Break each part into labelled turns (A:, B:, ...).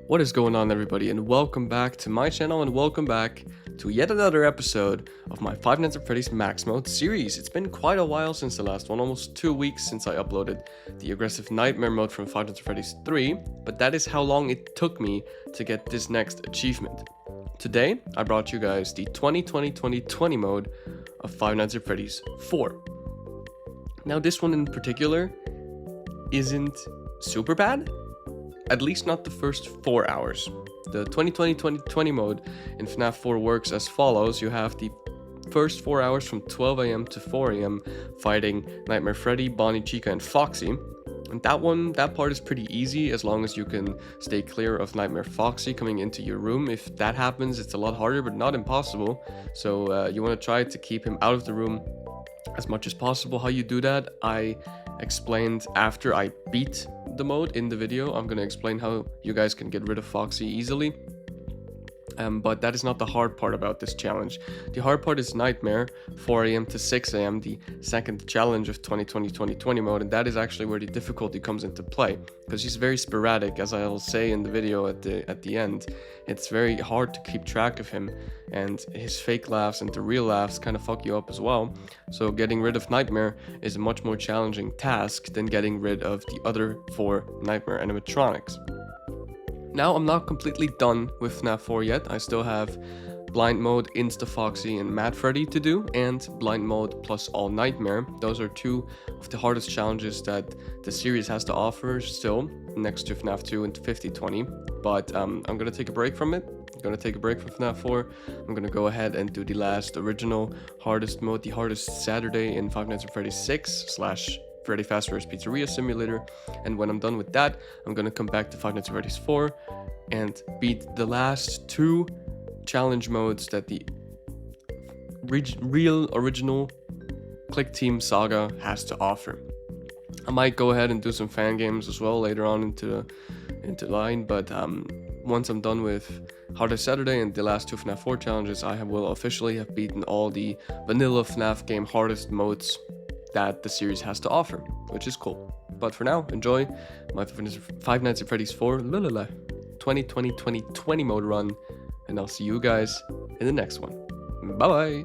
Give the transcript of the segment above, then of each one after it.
A: What is going on, everybody, and welcome back to my channel, and welcome back to yet another episode of my Five Nights at Freddy's Max Mode series. It's been quite a while since the last one, almost 2 weeks since I uploaded the aggressive nightmare mode from Five Nights at Freddy's 3, but that is how long it took me to get this next achievement. Today, I brought you guys the 2020 mode of Five Nights at Freddy's 4. Now, this one in particular isn't super bad. At least not the first 4 hours. The 2020 mode in FNaF 4 works as follows. You have the first 4 hours from 12 AM to 4 AM fighting Nightmare Freddy, Bonnie, Chica, and Foxy. And that part is pretty easy as long as you can stay clear of Nightmare Foxy coming into your room. If that happens, it's a lot harder, but not impossible. So you want to try to keep him out of the room as much as possible. How you do that, I explained after I beat the mode in the video. I'm gonna explain how you guys can get rid of Foxy easily. But that is not the hard part about this challenge. The hard part is Nightmare, 4 AM to 6 AM, the second challenge of 2020 mode, and that is actually where the difficulty comes into play, because he's very sporadic, as I'll say in the video at the end. It's very hard to keep track of him, and his fake laughs and the real laughs kind of fuck you up as well. So getting rid of Nightmare is a much more challenging task than getting rid of the other 4 Nightmare animatronics. Now, I'm not completely done with FNaF 4 yet. I still have Blind Mode, Insta Foxy, and Mad Freddy to do, and Blind Mode plus All Nightmare. Those are 2 of the hardest challenges that the series has to offer still, next to FNaF 2 and 5020. But I'm gonna take a break from it. I'm gonna take a break from FNaF 4. I'm gonna go ahead and do the last original hardest mode, the hardest Saturday in Five Nights at Freddy's 6 / Freddy Fazbear's Pizzeria Simulator, and when I'm done with that, I'm gonna come back to Five Nights at Freddy's 4 and beat the last 2 challenge modes that the real original Click Team Saga has to offer. I might go ahead and do some fan games as well later on into line, but once I'm done with Hardest Saturday and the last 2 FNaF 4 challenges, I will officially have beaten all the vanilla FNaF game hardest modes that the series has to offer, which is cool. But for now, enjoy my Five Nights at Freddy's 4 2020 mode run, and I'll see you guys in the next one. Bye bye.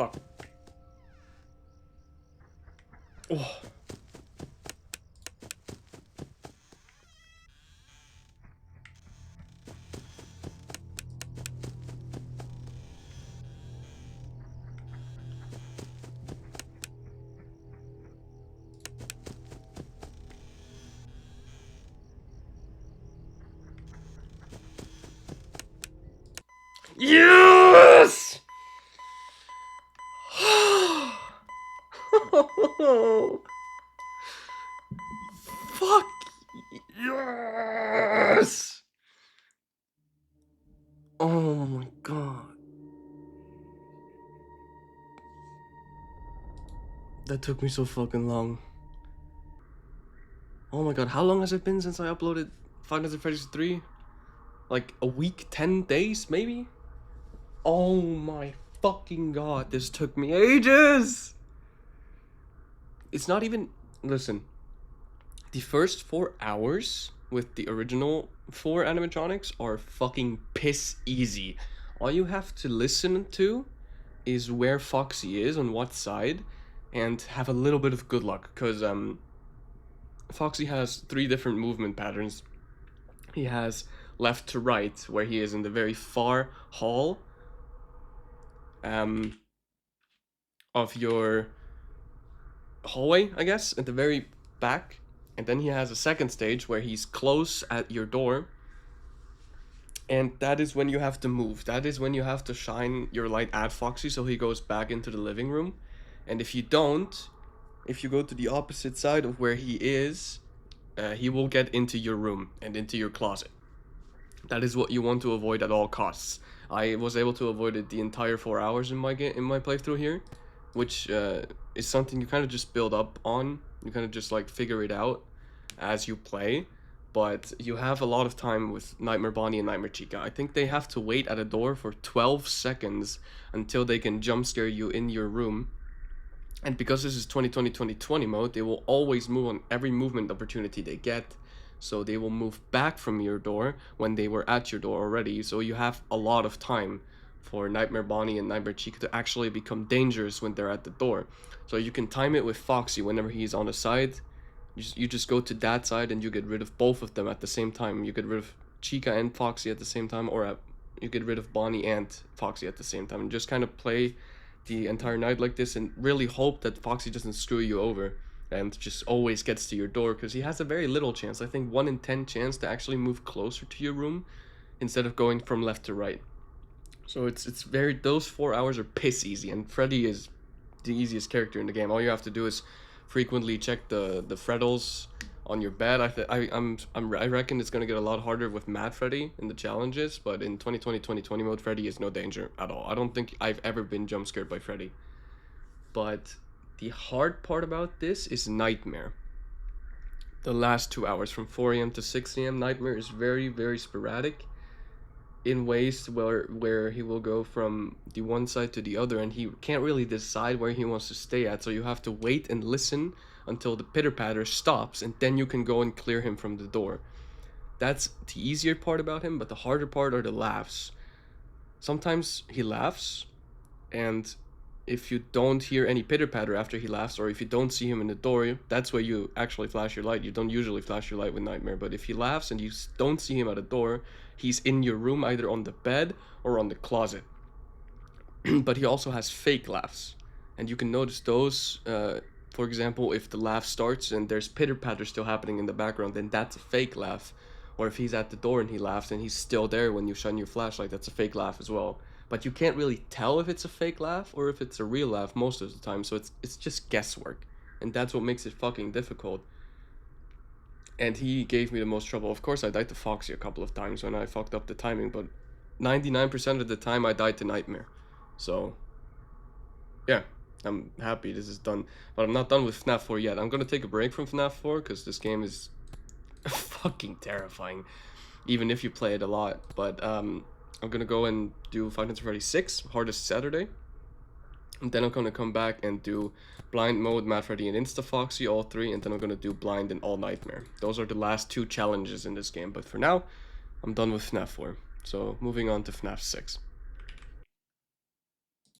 A: fuck. Oh. Yes! Fuck yes! Oh my god. That took me so fucking long. Oh my god, how long has it been since I uploaded Five Nights at Freddy's 3? Like a week, 10 days maybe? Oh my fucking god, this took me ages! It's not even... Listen, the first 4 hours with the original 4 animatronics are fucking piss easy. All you have to listen to is where Foxy is, on what side, and have a little bit of good luck, because Foxy has 3 different movement patterns. He has left to right, where he is in the very far hall of your hallway, I guess, at the very back. And then he has a second stage where he's close at your door. And that is when you have to move. That is when you have to shine your light at Foxy so he goes back into the living room. And if you don't, if you go to the opposite side of where he is, he will get into your room and into your closet. That is what you want to avoid at all costs. I was able to avoid it the entire 4 hours in my playthrough here, which is something you kind of just build up on. You kind of just like figure it out as you play. But you have a lot of time with Nightmare Bonnie and Nightmare Chica. I think they have to wait at a door for 12 seconds until they can jump scare you in your room. And because this is 2020 mode, they will always move on every movement opportunity they get. So they will move back from your door when they were at your door already. So you have a lot of time for Nightmare Bonnie and Nightmare Chica to actually become dangerous when they're at the door. So you can time it with Foxy whenever he's on the side. You just go to that side and you get rid of both of them at the same time. You get rid of Chica and Foxy at the same time, or you get rid of Bonnie and Foxy at the same time. And just kind of play the entire night like this and really hope that Foxy doesn't screw you over and just always gets to your door, because he has a very little chance. I think 1 in 10 chance to actually move closer to your room instead of going from left to right. So it's very, those 4 hours are piss easy, and Freddy is the easiest character in the game. All you have to do is frequently check the freddles on your bed. I reckon it's gonna get a lot harder with Mad Freddy in the challenges, but in 2020 mode, Freddy is no danger at all. I don't think I've ever been jump scared by Freddy. But the hard part about this is Nightmare. The last 2 hours from 4 a.m. to 6 a.m. Nightmare is very, very sporadic in ways where he will go from the one side to the other, and he can't really decide where he wants to stay at, so you have to wait and listen until the pitter-patter stops, and then you can go and clear him from the door. That's the easier part about him, but the harder part are the laughs. Sometimes he laughs, and if you don't hear any pitter-patter after he laughs, or if you don't see him in the door, that's where you actually flash your light. You don't usually flash your light with Nightmare, but if he laughs and you don't see him at a door, he's in your room, either on the bed or on the closet. But he also has fake laughs, and you can notice those. For example, if the laugh starts and there's pitter-patter still happening in the background, then that's a fake laugh. Or if he's at the door and he laughs and he's still there when you shine your flashlight, that's a fake laugh as well. But you can't really tell if it's a fake laugh or if it's a real laugh most of the time, so it's just guesswork. And that's what makes it fucking difficult. And he gave me the most trouble. Of course, I died to Foxy a couple of times when I fucked up the timing, but 99% of the time I died to Nightmare. So, yeah, I'm happy this is done. But I'm not done with FNaF 4 yet. I'm gonna take a break from FNaF 4 because this game is fucking terrifying, even if you play it a lot. But I'm gonna go and do Five Nights at Freddy's 6, Hardest Saturday. And then I'm gonna come back and do Blind Mode, Mad Freddy, and Insta Foxy, all 3. And then I'm gonna do Blind and All Nightmare. Those are the last 2 challenges in this game. But for now, I'm done with FNaF 4. So moving on to FNaF 6.